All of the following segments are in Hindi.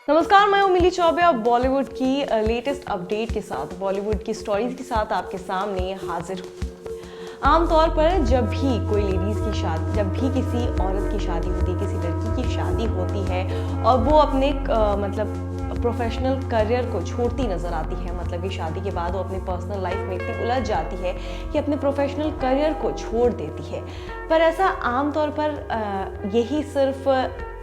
नमस्कार, मैं हूं मिली चौबे। अब बॉलीवुड की लेटेस्ट अपडेट के साथ, बॉलीवुड की स्टोरीज के साथ आपके सामने हाजिर हूं। आमतौर पर जब भी कोई लेडीज की शादी, जब भी किसी औरत की शादी होती है, किसी लड़की की शादी होती है और वो अपने प्रोफेशनल करियर को छोड़ती नजर आती है, मतलब कि शादी के बाद वो अपनी पर्सनल लाइफ में इतनी उलझ जाती है कि अपने प्रोफेशनल करियर को छोड़ देती है। पर ऐसा आमतौर पर यही सिर्फ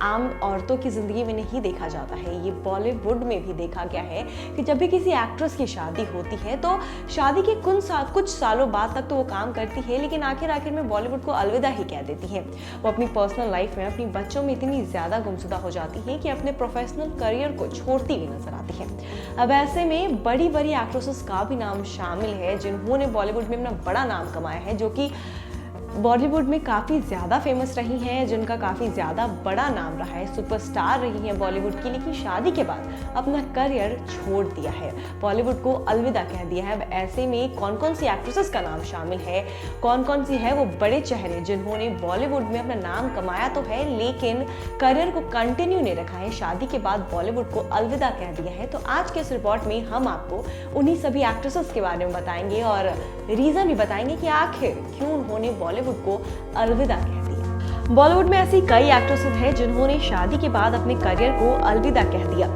आम औरतों की ज़िंदगी में नहीं देखा जाता है, ये बॉलीवुड में भी देखा गया है कि जब भी किसी एक्ट्रेस की शादी होती है तो शादी के कुछ सालों बाद तक तो वो काम करती है, लेकिन आखिर में बॉलीवुड को अलविदा ही कह देती है। वो अपनी पर्सनल लाइफ में, अपनी बच्चों में इतनी ज़्यादा गुमशुदा हो जाती है कि अपने प्रोफेशनल करियर को छोड़ती हुई नजर आती है। अब ऐसे में बड़ी बड़ी एक्ट्रेसेस का भी नाम शामिल है जिन्होंने बॉलीवुड में अपना बड़ा नाम कमाया है, जो कि बॉलीवुड में काफ़ी ज़्यादा फेमस रही हैं, जिनका काफ़ी ज़्यादा बड़ा नाम रहा है, सुपरस्टार रही हैं बॉलीवुड की, लेकिन शादी के बाद अपना करियर छोड़ दिया है, बॉलीवुड को अलविदा कह दिया है। अब ऐसे में कौन कौन सी एक्ट्रेसेस का नाम शामिल है, कौन कौन सी है वो बड़े चेहरे जिन्होंने बॉलीवुड में अपना नाम कमाया तो है लेकिन करियर को कंटिन्यू नहीं रखा है, शादी के बाद बॉलीवुड को अलविदा कह दिया है, तो आज के इस रिपोर्ट में हम आपको उन्हीं सभी एक्ट्रेसेस के बारे में बताएंगे और रीज़न भी बताएंगे कि आखिर क्यों उन्होंने बॉलीवुड को अलविदा कह दिया। बॉलीवुड में ऐसी कई एक्ट्रेसेस हैं जिन्होंने शादी के बाद अपने करियर को अलविदा कह दिया।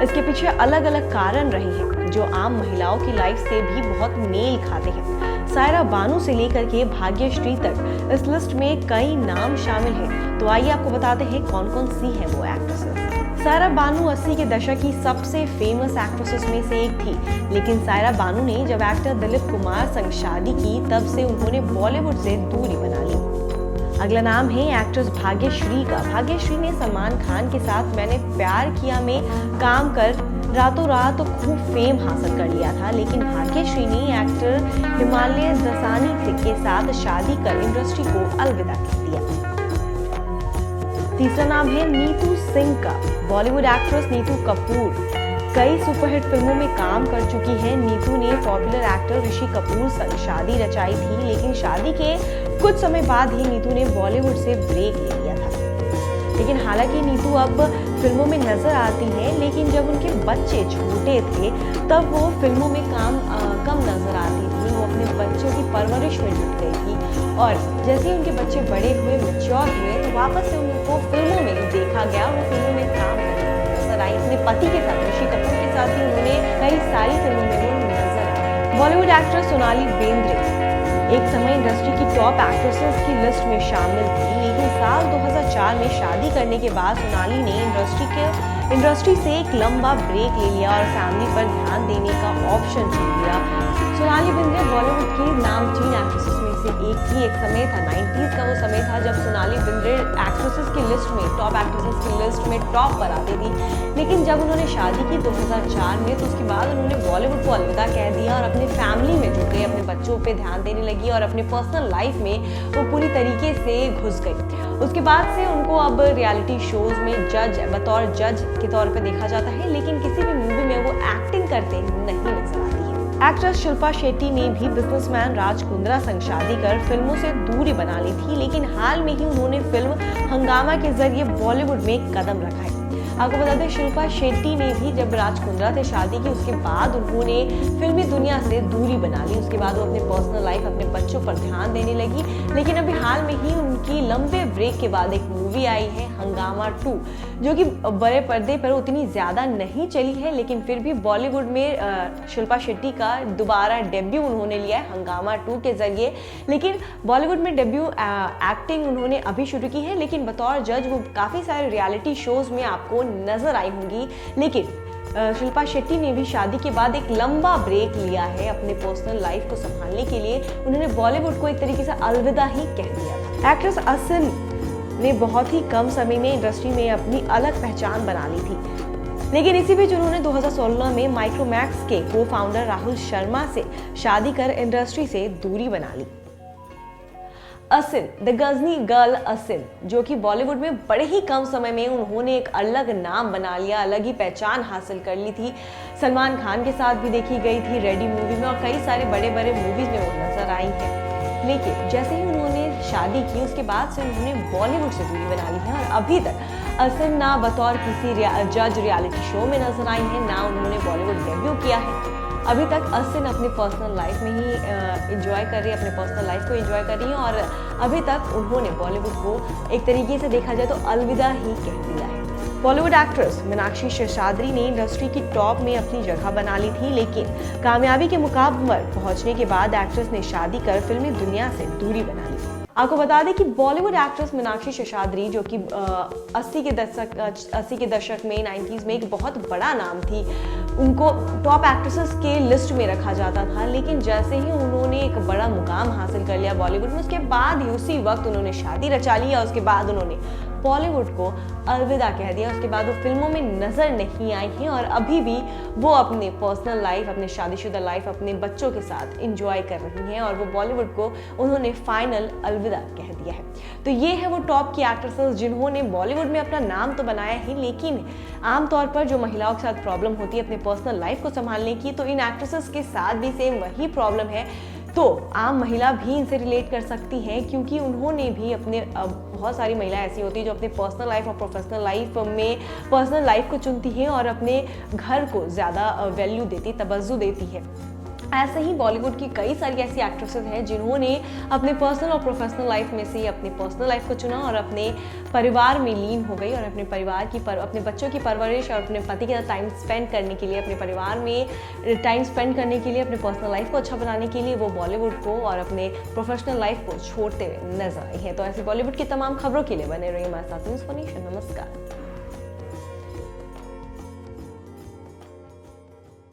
इसके पीछे अलग अलग कारण रहे हैं जो आम महिलाओं की लाइफ से भी बहुत मेल खाते हैं। सायरा बानू से लेकर के भाग्यश्री तक इस लिस्ट में कई नाम शामिल हैं। तो आइए आपको बताते हैं कौन कौन सी हैं वो एक्ट्रेसेस। सायरा बानू 80 के दशक की सबसे फेमस एक्ट्रेसेस में से एक थी, लेकिन सायरा बानू ने जब एक्टर दिलीप कुमार संग शादी की तब से उन्होंने बॉलीवुड से दूरी बना ली। अगला नाम है एक्ट्रेस भाग्यश्री का। भाग्यश्री ने सलमान खान के साथ मैंने प्यार किया में काम कर रातों रात खूब फेम हासिल कर लिया था, लेकिन भाग्यश्री ने एक्टर हिमालय दसानी के साथ शादी कर इंडस्ट्री को अलविदा कह दिया। तीसरा नाम है नीतू सिंह का। बॉलीवुड एक्ट्रेस नीतू कपूर कई सुपरहिट फिल्मों में काम कर चुकी है। नीतू ने पॉपुलर एक्टर ऋषि कपूर संग शादी रचाई थी, लेकिन शादी के कुछ समय बाद ही नीतू ने बॉलीवुड से ब्रेक ले लिया था। लेकिन हालांकि नीतू अब फिल्मों में नजर आती है, लेकिन जब उनके बच्चे छोटे थे तब वो फिल्मों में कम नजर आती थी। वो अपने बच्चों की परवरिश में जुट गई थी और जैसे ही उनके बच्चे बड़े हुए, मैच्योर हुए, तो वापस से उनको फिल्मों में देखा गया। वो फिल्मों में काम नजर आई। अपने पति के साथ, ऋषि कपूर के साथ ही उन्होंने कई सारी फिल्मों में वो नजर आई। बॉलीवुड एक्ट्रेस सोनाली बेंद्रे एक समय इंडस्ट्री की टॉप एक्ट्रेसेस की लिस्ट में शामिल थी, लेकिन साल 2004 में शादी करने के बाद सोनाली ने इंडस्ट्री से एक लंबा ब्रेक ले लिया और फैमिली पर ध्यान देने का ऑप्शन चुन लिया। सोनाली बेंद्रे बॉलीवुड की नामचीन एक्ट्रेसेस में से एक थी। एक समय था, 90s का वो समय था जब सोनाली बेंद्रे एक्ट्रेसेस की लिस्ट में, टॉप एक्ट्रेसेस की लिस्ट में टॉप पर आती थी, लेकिन जब उन्होंने शादी की 2004 में तो उसके बाद उन्होंने बॉलीवुड को अलविदा कह दिया और अपने फैमिली में जुट गई, अपने बच्चों पे ध्यान देने लगी और अपने पर्सनल लाइफ में वो पूरी तरीके से घुस गई। उसके बाद से उनको अब रियलिटी शोज में बतौर जज के तौर पे देखा जाता है, लेकिन किसी भी मूवी में वो एक्टिंग करते नहीं नजर आती है। एक्ट्रेस शिल्पा शेट्टी ने भी बिजनेसमैन राज कुंद्रा संग शादी कर फिल्मों से दूरी बना ली थी, लेकिन हाल में ही उन्होंने फिल्म हंगामा के जरिए बॉलीवुड में कदम रखा है। आपको बता दें, शिल्पा शेट्टी ने भी जब राज कुंद्रा से शादी की उसके बाद उन्होंने फिल्मी दुनिया से दूरी बना ली। उसके बाद वो अपने पर्सनल लाइफ, अपने बच्चों पर ध्यान देने लगी, लेकिन अभी हाल में ही उनकी लंबे ब्रेक के बाद एक मूवी आई है हंगामा 2, जो कि बड़े पर्दे पर उतनी ज़्यादा नहीं चली है, लेकिन फिर भी बॉलीवुड में शिल्पा शेट्टी का दोबारा डेब्यू उन्होंने लिया है हंगामा 2 के जरिए। लेकिन बॉलीवुड में डेब्यू एक्टिंग उन्होंने अभी शुरू की है, लेकिन बतौर जज वो काफ़ी सारे रियलिटी शोज में आपको नजर आई होंगी। लेकिन शिल्पा शेट्टी ने भी शादी के बाद एक लंबा ब्रेक लिया है अपने पर्सनल लाइफ को संभालने के लिए। उन्होंने बॉलीवुड को एक तरीके से अलविदा ही कह दिया था। एक्ट्रेस असिन ने बहुत ही कम समय में इंडस्ट्री में अपनी अलग पहचान बना ली थी, लेकिन इसी बीच उन्होंने 2016 में माइक्रोमैक्स के को फाउंडर राहुल शर्मा से शादी कर इंडस्ट्री से दूरी बना ली। असिन, द गजनी गर्ल असिन, जो कि बॉलीवुड में बड़े ही कम समय में उन्होंने एक अलग नाम बना लिया, अलग ही पहचान हासिल कर ली थी। सलमान खान के साथ भी देखी गई थी रेडी मूवी में और कई सारे बड़े बड़े मूवीज में वो नजर आई है। लेकिन जैसे ही उन्होंने शादी की उसके बाद से उन्होंने बॉलीवुड से दूरी बना ली है और अभी तक असिन ना बतौर किसी जज रियलिटी शो में नजर आई है, ना उन्होंने बॉलीवुड डेब्यू किया है। अभी तक असिन अपनी पर्सनल लाइफ में ही एंजॉय कर रही है, अपने पर्सनल लाइफ को एंजॉय कर रही है और अभी तक उन्होंने बॉलीवुड को एक तरीके से देखा जाए तो अलविदा ही कह दिया है। बॉलीवुड एक्ट्रेस मीनाक्षी शेषाद्री ने इंडस्ट्री की टॉप में अपनी जगह बना ली थी, लेकिन कामयाबी के मुकाम पर पहुंचने के बाद एक्ट्रेस ने शादी कर फिल्मी दुनिया से दूरी बना ली। आपको बता दें कि बॉलीवुड एक्ट्रेस मीनाक्षी शेषाद्री जो कि 80 के दशक में 90s में एक बहुत बड़ा नाम थी, उनको टॉप एक्ट्रेसेस के लिस्ट में रखा जाता था, लेकिन जैसे ही उन्होंने एक बड़ा मुकाम हासिल कर लिया बॉलीवुड में, उसके बाद ही उसी वक्त उन्होंने शादी रचा ली और उसके बाद उन्होंने बॉलीवुड को अलविदा कह दिया। उसके बाद वो फिल्मों में नजर नहीं आई हैं और अभी भी वो अपने पर्सनल लाइफ, अपने शादीशुदा लाइफ अपने बच्चों के साथ एंजॉय कर रही हैं और वो बॉलीवुड को उन्होंने फाइनल अलविदा कह दिया है। तो ये है वो टॉप की एक्ट्रेसेस जिन्होंने बॉलीवुड में अपना नाम तो बनाया ही, लेकिन आमतौर पर जो महिलाओं के साथ प्रॉब्लम होती है अपने पर्सनल लाइफ को संभालने की, तो इन एक्ट्रेसेस के साथ भी सेम वही प्रॉब्लम है। तो आम महिला भी इनसे रिलेट कर सकती हैं, क्योंकि उन्होंने भी अपने बहुत सारी महिलाएं ऐसी होती हैं जो अपने पर्सनल लाइफ और प्रोफेशनल लाइफ में पर्सनल लाइफ को चुनती हैं और अपने घर को ज़्यादा वैल्यू देती, तवज्जो देती है। ऐसे ही बॉलीवुड की कई सारी ऐसी एक्ट्रेसेस हैं जिन्होंने अपने पर्सनल और प्रोफेशनल लाइफ में से अपने पर्सनल लाइफ को चुना और अपने परिवार में लीन हो गई और अपने परिवार की अपने बच्चों की परवरिश और अपने पति के साथ टाइम स्पेंड करने के लिए, अपने परिवार में टाइम स्पेंड करने के लिए, अपने पर्सनल लाइफ को अच्छा बनाने के लिए वो बॉलीवुड को और अपने प्रोफेशनल लाइफ को छोड़ते हुए नजर आई हैं। तो ऐसी बॉलीवुड की तमाम खबरों के लिए बने रहिए हमारे साथ न्यूज़ फॉर नेशन। नमस्कार।